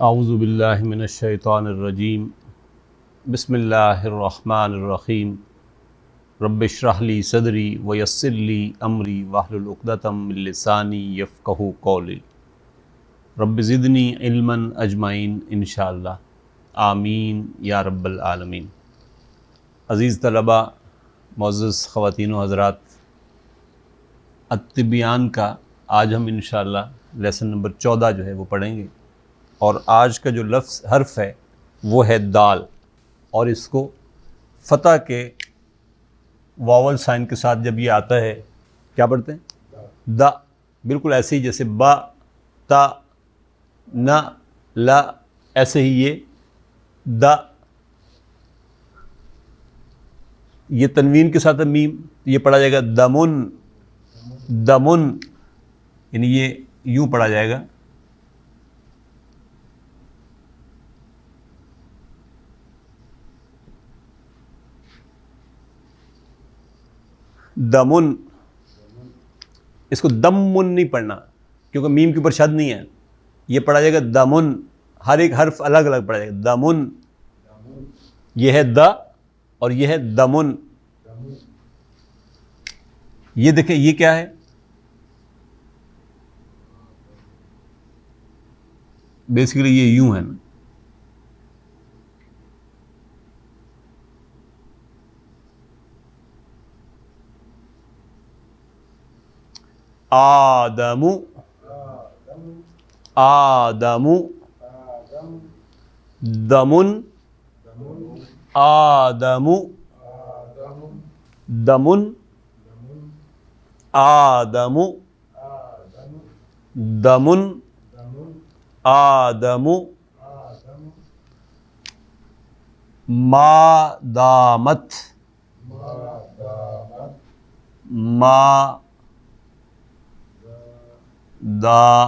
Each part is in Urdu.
اعوذ باللہ من الشیطان الرجیم بسم اللہ الرحمن الرحیم رب اشرح لی صدری ویسر لی امری واحلل عقدۃ من لسانی یفقہوا قولی رب زدنی علما اجمعین انشاءاللہ آمین یا رب العالمین۔ عزیز طلباء، معزز خواتین و حضرات، التبیان کا آج ہم انشاءاللہ لیسن نمبر 14 جو ہے وہ پڑھیں گے، اور آج کا جو لفظ حرف ہے وہ ہے دال، اور اس کو فتح کے واول سائن کے ساتھ جب یہ آتا ہے کیا پڑھتے ہیں؟ دا، بالکل ایسے ہی جیسے با، تا، نا، لا، ایسے ہی یہ دا، یہ تنوین کے ساتھ میم، یہ پڑھا جائے گا دمن، دمن، یعنی یہ یوں پڑھا جائے گا دمن۔ اس کو دمن نہیں پڑھنا کیونکہ میم کے اوپر شد نہیں ہے، یہ پڑھا جائے گا دمن، ہر ایک حرف الگ الگ پڑھا جائے گا۔ دمن، یہ ہے دا اور یہ ہے دمن۔ یہ دیکھیں یہ کیا ہے؟ بیسیکلی یہ یوں ہے نا، آدم، آدم، دمن، آدم، دمن، آدم، دمن، آدم، ما دامت، ما دامت،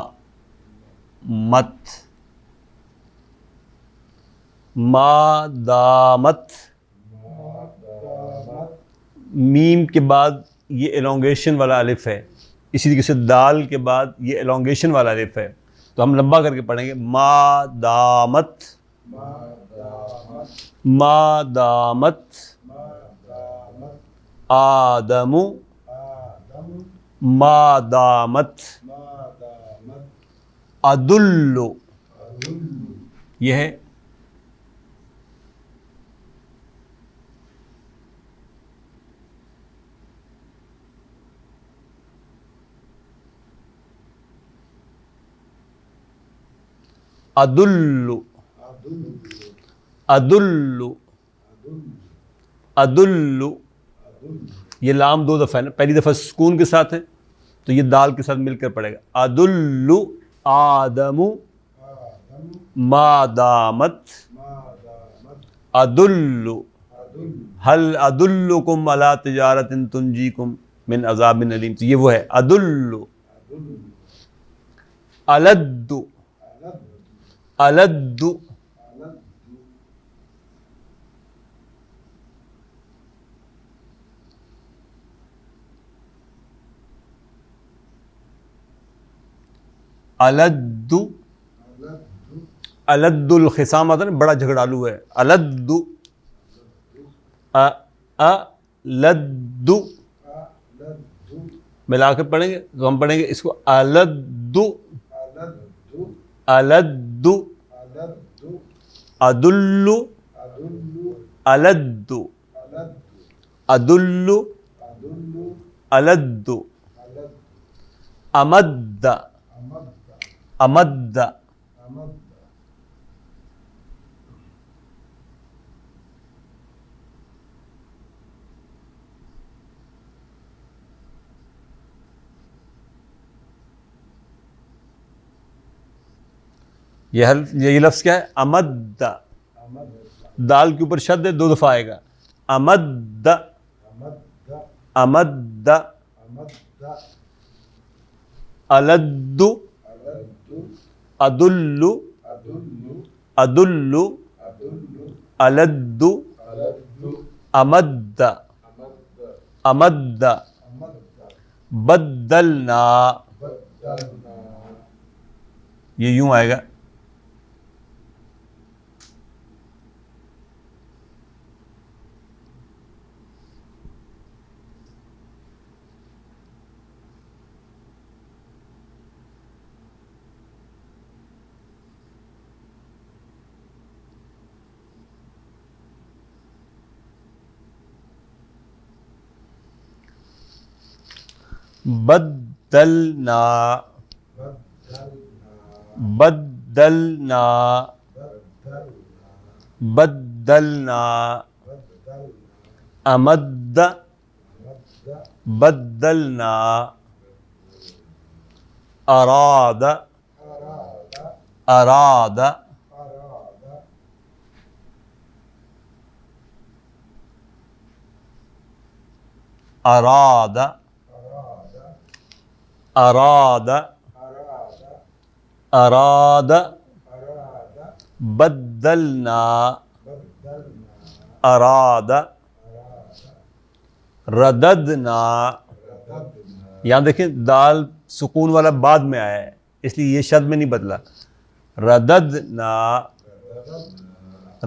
ما دامت۔ میم کے بعد یہ ایلونگیشن والا الف ہے، اسی طریقے سے دال کے بعد یہ ایلونگیشن والا الف ہے، تو ہم لمبا کر کے پڑھیں گے ما دامت، ما دامت، آدم، ما دامت، ادل، یہ ہے ادل، ادل، ادل۔ یہ لام دو دفعہ ہے نا، پہلی دفعہ سکون کے ساتھ ہے تو یہ دال کے ساتھ مل کر پڑے گا ادل، آدم، ما دامت، ادل، هل ادلکم علی تجارۃ تنجیکم من عذاب علیم، تو یہ وہ ہے ادل، الد، الد، الد، الد الخصام آتا ہے نا، بڑا جھگڑالو ہے، الد، الد، ملا کر پڑھیں گے تو ہم پڑھیں گے اس کو الد، الد، ادل، الد، ادل، الد، امد، امد، یہ لفظ کیا ہے؟ امد، دال کے اوپر شد ہے، دو دفعہ آئے گا امد، امد، الد، ادل، ادل، الد، امد، امد، بدلنا، یہ یوں آئے گا بدلنا بدلنا بدلنا امد بدلنا اراد اراد اراد اراد اراد بدلنا اراد رددنا. یہاں دیکھیں دال سکون والا بعد میں آیا ہے اس لیے یہ شد میں نہیں بدلا. رددنا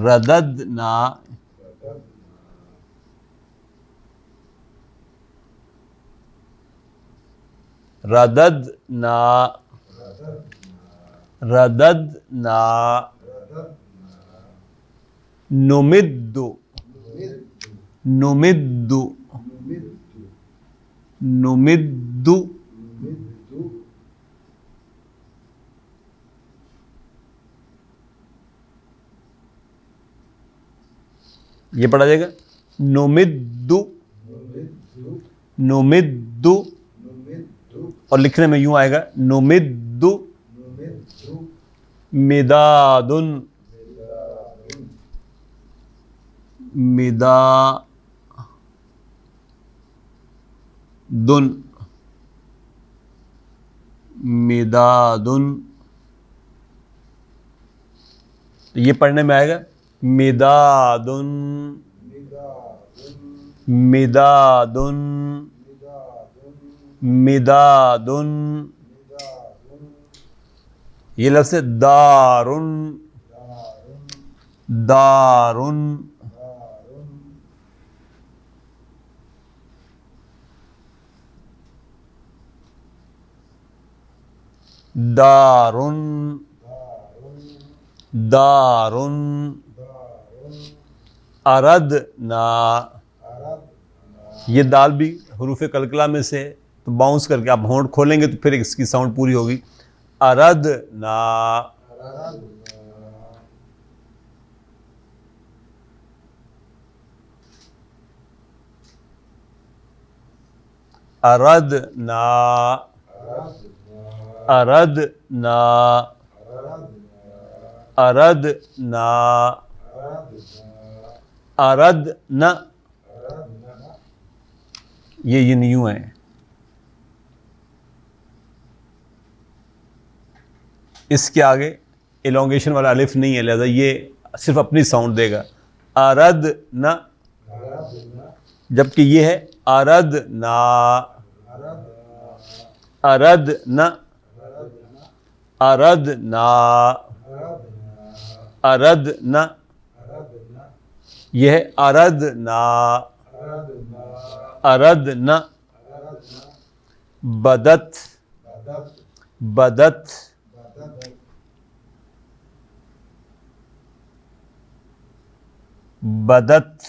رددنا رددنا رددنا نمد نمد نمد یہ پڑھا جائے گا نمد نمد اور لکھنے میں یوں آئے گا نمد مداد مداد مداد. یہ پڑھنے میں آئے گا مداد مداد مداد. یہ لفظ ہے دارن دارن. دارن دارن اردنا. یہ دال بھی حروف قلقلہ میں سے ہے تو باؤنس کر کے آپ ہونٹ کھولیں گے تو پھر اس کی ساؤنڈ پوری ہوگی. اردنا اردنا اردنا اردنا اردنا. یہ یوں ہے. اس کے آگے ایلونگیشن والا الف نہیں ہے لہذا یہ صرف اپنی ساؤنڈ دے گا اردنا. جبکہ یہ ہے اردنا اردنا اردنا اردنا. یہ ہے اردنا اردنا. بدت بدت بدت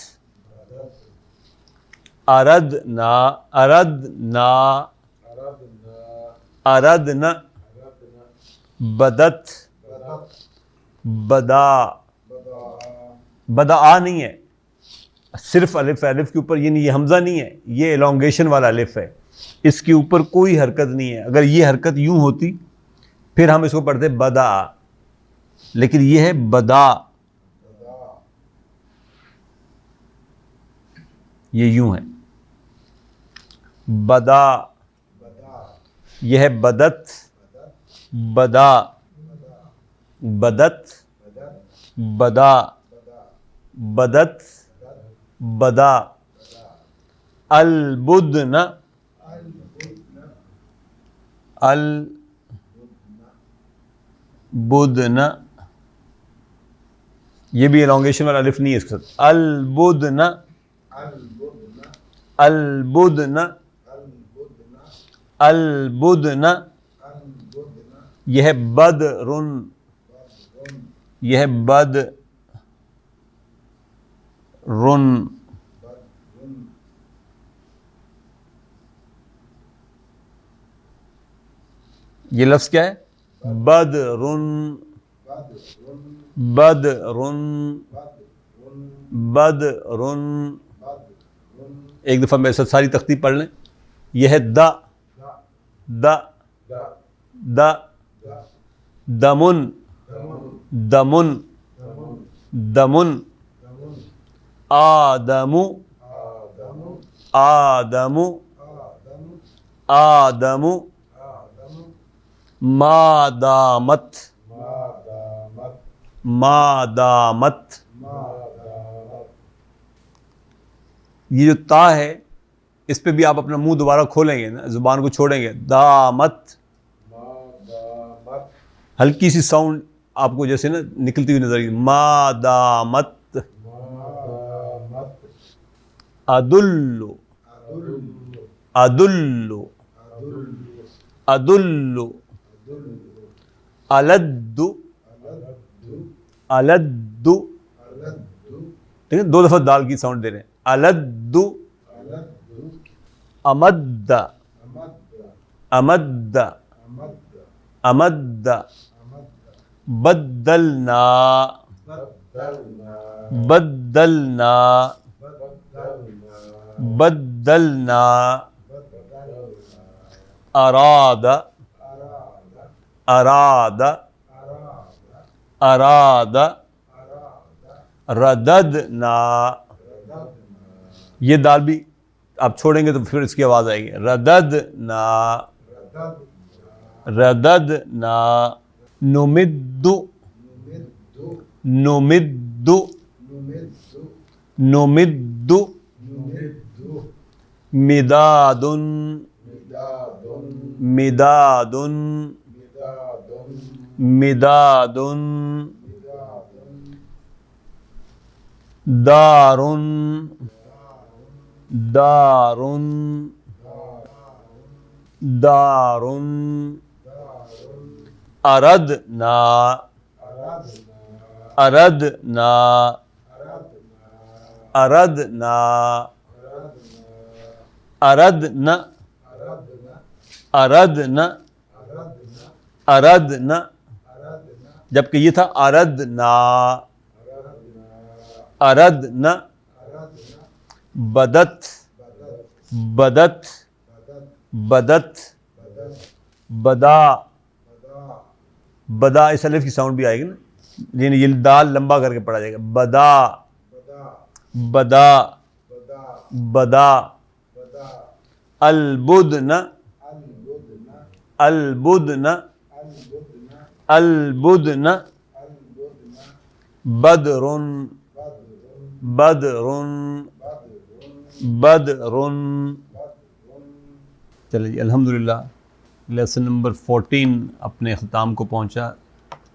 اردنا اردنا اردنا. بدت بدا بدا آ نہیں ہے صرف الف الف کے اوپر یہ حمزہ نہیں ہے یہ ایلونگیشن والا الف ہے اس کے اوپر کوئی حرکت نہیں ہے. اگر یہ حرکت یوں ہوتی پھر ہم اس کو پڑھتے بدا لیکن یہ ہے بدا یہ یوں ہے بدا. یہ ہے بدت بدا بدت بدا بدت بدا. البدن البدن یہ بھی elongation والا الف نہیں ہے اس کے ساتھ. البدن البدن البدن. یہ ہے بدرن یہ ہے بدرن یہ لفظ کیا ہے؟ بدرن، بدرن، بدرن. ایک دفعہ میرے ساتھ ساری تختی پڑھ لیں. یہ ہے دا، دا، دا، دمن، دمن، دمن. آدم، آدم، آدم. ما دامت، ما دامت. یہ جو تا ہے اس پہ بھی آپ اپنا منہ دوبارہ کھولیں گے نا، زبان کو چھوڑیں گے. دامت، ہلکی سی ساؤنڈ آپ کو جیسے نا نکلتی ہوئی نظر آئے گی. ما دامت. ادل، ادل، ادل. الد، الد. ٹھیک ہے، دو دفعہ دال کی ساؤنڈ دے رہے ہیں. الد، امد، امد، امد. بدلنا، بدلنا، بدلنا. اراد، اراد، اراد. رددنا. یہ دال بھی آپ چھوڑیں گے تو پھر اس کی آواز آئے گی. رددنا، رددنا. نمد، نمد، نمد. مداد، مداد، مداد. دار، دار، دار. اردنا، اردنا، اردنا. اردنا، اردنا، اردنا. جبکہ یہ تھا اردنا، اردنا. بدت، بدت، بدت. بدا، بدا. اس الف کی ساؤنڈ بھی آئے گی نا، یعنی یہ دال لمبا کر کے پڑھا جائے گا. بدا، بدا، بدا. البدن، البدن، البدن. بدر، بدر، بدر. چلے جی، الحمدللہ لیسن نمبر 14 اپنے اختتام کو پہنچا.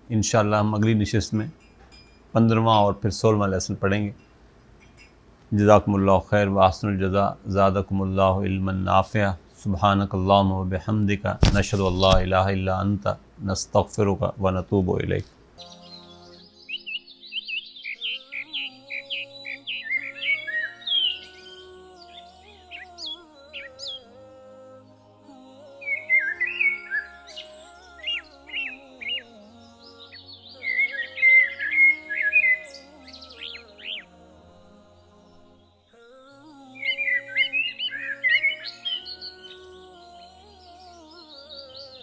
انشاءاللہ ہم اگلی نشست میں 15واں اور پھر 16واں لیسن پڑھیں گے. جزاکم اللہ خیر واحسن الجزاء. زادکم اللہ علما نافعا. سبحانک اللہم وبحمدک. نشہد ان لا الہ الا انت نستغفرک ونتوب الیک.